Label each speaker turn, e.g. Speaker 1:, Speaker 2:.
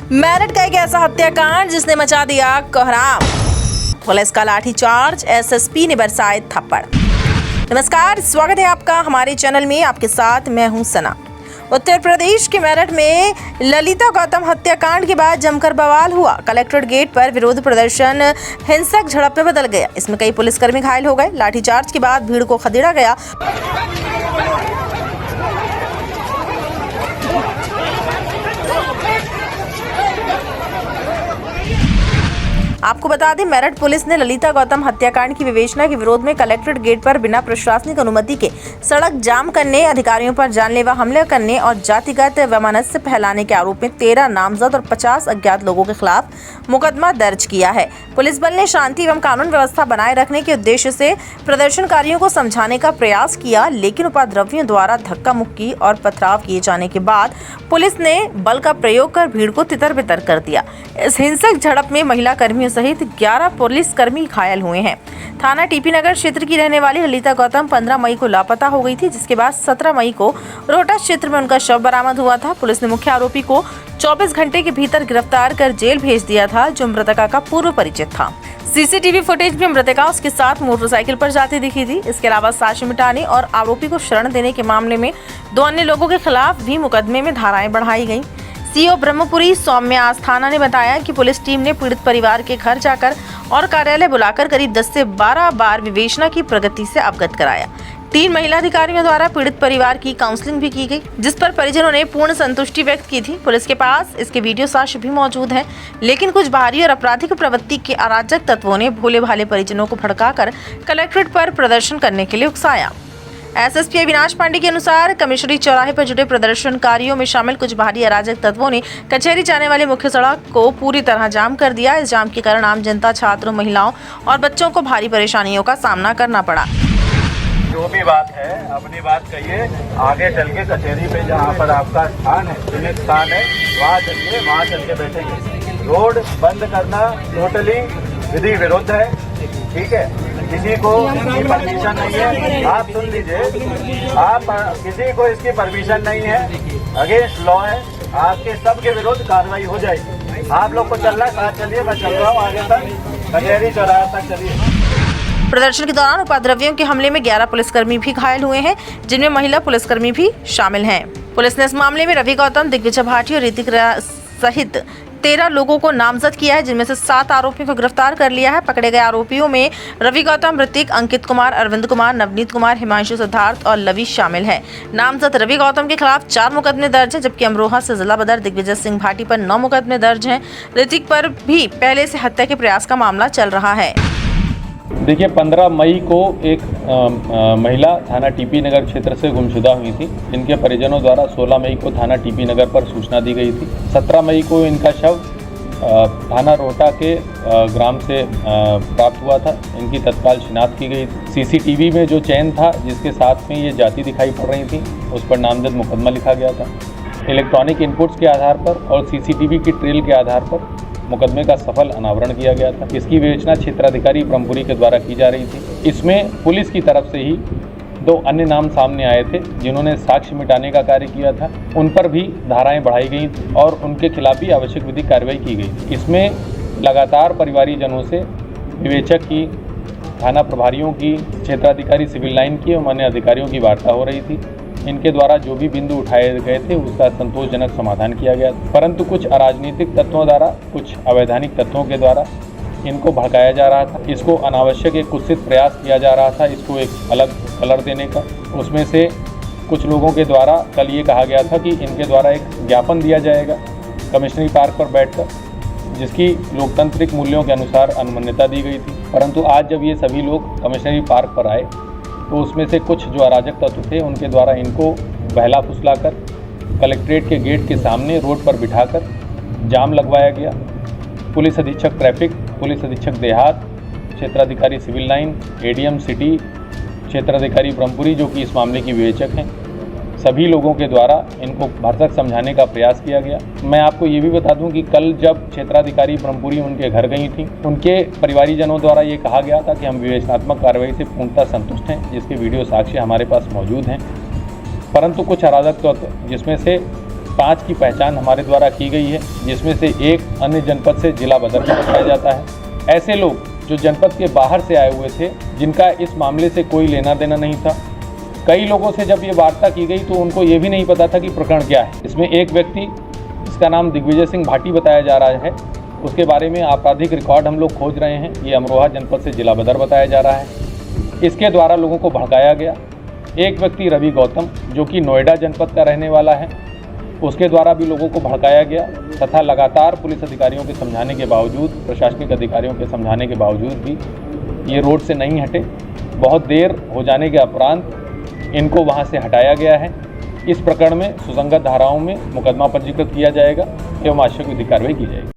Speaker 1: मेरठ का एक ऐसा हत्याकांड जिसने मचा दिया कोहराम। पुलिस का लाठीचार्ज, एसएसपी ने बरसाए थप्पड़। नमस्कार, स्वागत है आपका हमारे चैनल में। आपके साथ मैं हूं सना। उत्तर प्रदेश के मेरठ में ललिता गौतम हत्याकांड के बाद जमकर बवाल हुआ। कलेक्ट्रेट गेट पर विरोध प्रदर्शन हिंसक झड़प में बदल गया। इसमें कई पुलिसकर्मी घायल हो गए। लाठीचार्ज के बाद भीड़ को खदेड़ा गया। आपको बता दें, मेरठ पुलिस ने ललिता गौतम हत्याकांड की विवेचना के विरोध में कलेक्ट्रेट गेट पर बिना प्रशासनिक अनुमति के सड़क जाम करने, अधिकारियों पर जानलेवा हमले करने और जातिगत वैमनस्य फैलाने के आरोप में 13 नामजद और 50 अज्ञात लोगों के खिलाफ मुकदमा दर्ज किया है। पुलिस बल ने शांति एवं कानून व्यवस्था बनाए रखने के उद्देश्य से प्रदर्शनकारियों को समझाने का प्रयास किया, लेकिन उपद्रवियों द्वारा धक्का मुक्की और पथराव किए जाने के बाद पुलिस ने बल का प्रयोग कर भीड़ को तितर-बितर कर दिया। इस हिंसक झड़प में महिला कर्मियों सहित 11 पुलिसकर्मी घायल हुए हैं। थाना टीपी नगर क्षेत्र की रहने वाली ललिता गौतम 15 मई को लापता हो गई थी, जिसके बाद 17 मई को रोहटा क्षेत्र में उनका शव बरामद हुआ था। पुलिस ने मुख्य आरोपी को 24 घंटे के भीतर गिरफ्तार कर जेल भेज दिया था, जो मृतका का पूर्व परिचित था। सीसीटीवी फुटेज में मृतका उसके साथ मोटरसाइकिल पर जाती दिखी थी। इसके अलावा साक्ष्य मिटाने और आरोपी को शरण देने के मामले में 2 अन्य लोगों के खिलाफ भी मुकदमे में धाराएं बढ़ाई गई। सीओ ब्रह्मपुरी सौम्या आस्थाना ने बताया कि पुलिस टीम ने पीड़ित परिवार के घर जाकर और कार्यालय बुलाकर करीब 10 से 12 बार विवेचना की प्रगति से अवगत कराया। 3 महिला अधिकारियों द्वारा पीड़ित परिवार की काउंसलिंग भी की गई, जिस पर परिजनों ने पूर्ण संतुष्टि व्यक्त की थी। पुलिस के पास इसके वीडियो साक्ष्य भी मौजूद हैं, लेकिन कुछ बाहरी और आपराधिक प्रवृत्ति के अराजक तत्वों ने भोले भाले परिजनों को भड़काकर कलेक्ट्रेट पर प्रदर्शन करने के लिए उकसाया। एसएसपी अविनाश पांडे के अनुसार कमिश्नरी चौराहे पर जुटे प्रदर्शनकारियों में शामिल कुछ बाहरी अराजक तत्वों ने कचहरी जाने वाली मुख्य सड़क को पूरी तरह जाम कर दिया। इस जाम के कारण आम जनता, छात्रों, महिलाओं और बच्चों को भारी परेशानियों का सामना करना पड़ा।
Speaker 2: जो भी बात है अपनी बात कहिए, आगे चल के कचहरी पे जहाँ पर आपका स्थान है, चुनित स्थान है, वहाँ चलिए, वहाँ चल के बैठेंगे। रोड बंद करना टोटली विधि विरुद्ध है, ठीक है। किसी को इसकी परमिशन नहीं है। आप सुन लीजिए, आप किसी को इसकी परमिशन नहीं है, अगेंस्ट लॉ है। आपके सबके विरुद्ध कार्रवाई हो जाएगी। आप लोग को चलना है, साथ चलिए, मैं चल रहा हूँ आगे तक, कचहरी चौराहे तक चलिए।
Speaker 1: प्रदर्शन के दौरान उपद्रवियों के हमले में 11 पुलिसकर्मी भी घायल हुए हैं, जिनमें महिला पुलिसकर्मी भी शामिल हैं। पुलिस ने इस मामले में रवि गौतम, दिग्विजय भाटी और ऋतिक सहित 13 लोगों को नामजद किया है, जिनमें से 7 आरोपियों को गिरफ्तार कर लिया है। पकड़े गए आरोपियों में रवि गौतम, ऋतिक, अंकित कुमार, अरविंद कुमार, नवनीत कुमार, हिमांशु, सिद्धार्थ और लवी शामिल हैं। नामजद रवि गौतम के खिलाफ 4 मुकदमे दर्ज हैं, जबकि अमरोहा से जिला बदर दिग्विजय सिंह भाटी पर 9 मुकदमे दर्ज हैं। ऋतिक पर भी पहले से हत्या के प्रयास का मामला चल रहा है।
Speaker 3: देखिए, 15 मई को एक महिला थाना टीपी नगर क्षेत्र से गुमशुदा हुई थी, जिनके परिजनों द्वारा 16 मई को थाना टीपी नगर पर सूचना दी गई थी। 17 मई को इनका शव थाना रोहटा के ग्राम से प्राप्त हुआ था। इनकी तत्काल शिनाख्त की गई थी। सीसीटीवी में जो चैन था जिसके साथ में ये जाति दिखाई पड़ रही थी, उस पर नामजद मुकदमा लिखा गया था। इलेक्ट्रॉनिक इनपुट्स के आधार पर और सीसीटीवी की ट्रेल के आधार पर मुकदमे का सफल अनावरण किया गया था। इसकी विवेचना क्षेत्राधिकारी ब्रह्मपुरी के द्वारा की जा रही थी। इसमें पुलिस की तरफ से ही 2 अन्य नाम सामने आए थे, जिन्होंने साक्ष्य मिटाने का कार्य किया था। उन पर भी धाराएं बढ़ाई गई थी और उनके खिलाफ भी आवश्यक विधिक कार्रवाई की गई। इसमें लगातार परिवारीजनों से विवेचक की, थाना प्रभारियों की, क्षेत्राधिकारी सिविल लाइन की और अन्य अधिकारियों की वार्ता हो रही थी। इनके द्वारा जो भी बिंदु उठाए गए थे उसका संतोषजनक समाधान किया गया, परंतु कुछ अराजनीतिक तत्वों द्वारा, कुछ अवैधानिक तत्वों के द्वारा इनको भड़काया जा रहा था। इसको अनावश्यक एक कुत्सित प्रयास किया जा रहा था, इसको एक अलग कलर देने का। उसमें से कुछ लोगों के द्वारा कल ये कहा गया था कि इनके द्वारा एक ज्ञापन दिया जाएगा कमिश्नरी पार्क पर बैठकर, जिसकी लोकतांत्रिक मूल्यों के अनुसार अनुमान्यता दी गई थी। परंतु आज जब ये सभी लोग कमिश्नरी पार्क पर आए तो उसमें से कुछ जो अराजक तत्व थे उनके द्वारा इनको बहला फुसलाकर कलेक्ट्रेट के गेट के सामने रोड पर बिठाकर जाम लगवाया गया। पुलिस अधीक्षक ट्रैफिक, पुलिस अधीक्षक देहात, क्षेत्राधिकारी सिविल लाइन, एडीएम सिटी, क्षेत्राधिकारी ब्रह्मपुरी जो कि इस मामले की विवेचक हैं, सभी लोगों के द्वारा इनको भरसक समझाने का प्रयास किया गया। मैं आपको ये भी बता दूं कि कल जब क्षेत्राधिकारी ब्रह्मपुरी उनके घर गई थी, उनके परिवारीजनों द्वारा ये कहा गया था कि हम विवेचनात्मक कार्रवाई से पूर्णतः संतुष्ट हैं, जिसके वीडियो साक्ष्य हमारे पास मौजूद हैं। परंतु कुछ अराजक तत्व, जिसमें से 5 की पहचान हमारे द्वारा की गई है, जिसमें से एक अन्य जनपद से जिला बदर का बताया जाता है। ऐसे लोग जो जनपद के बाहर से आए हुए थे, जिनका इस मामले से कोई लेना देना नहीं था। कई लोगों से जब ये वार्ता की गई तो उनको ये भी नहीं पता था कि प्रकरण क्या है। इसमें एक व्यक्ति, जिसका नाम दिग्विजय सिंह भाटी बताया जा रहा है, उसके बारे में आपराधिक रिकॉर्ड हम लोग खोज रहे हैं। ये अमरोहा जनपद से जिला बदर बताया जा रहा है। इसके द्वारा लोगों को भड़काया गया। एक व्यक्ति रवि गौतम, जो कि नोएडा जनपद का रहने वाला है, उसके द्वारा भी लोगों को भड़काया गया तथा लगातार पुलिस अधिकारियों के समझाने के बावजूद, प्रशासनिक अधिकारियों के समझाने के बावजूद भी ये रोड से नहीं हटे। बहुत देर हो जाने के उपरांत इनको वहाँ से हटाया गया है। इस प्रकरण में सुसंगत धाराओं में मुकदमा पंजीकृत किया जाएगा एवं आवश्यक विधिक कार्रवाई की जाएगी।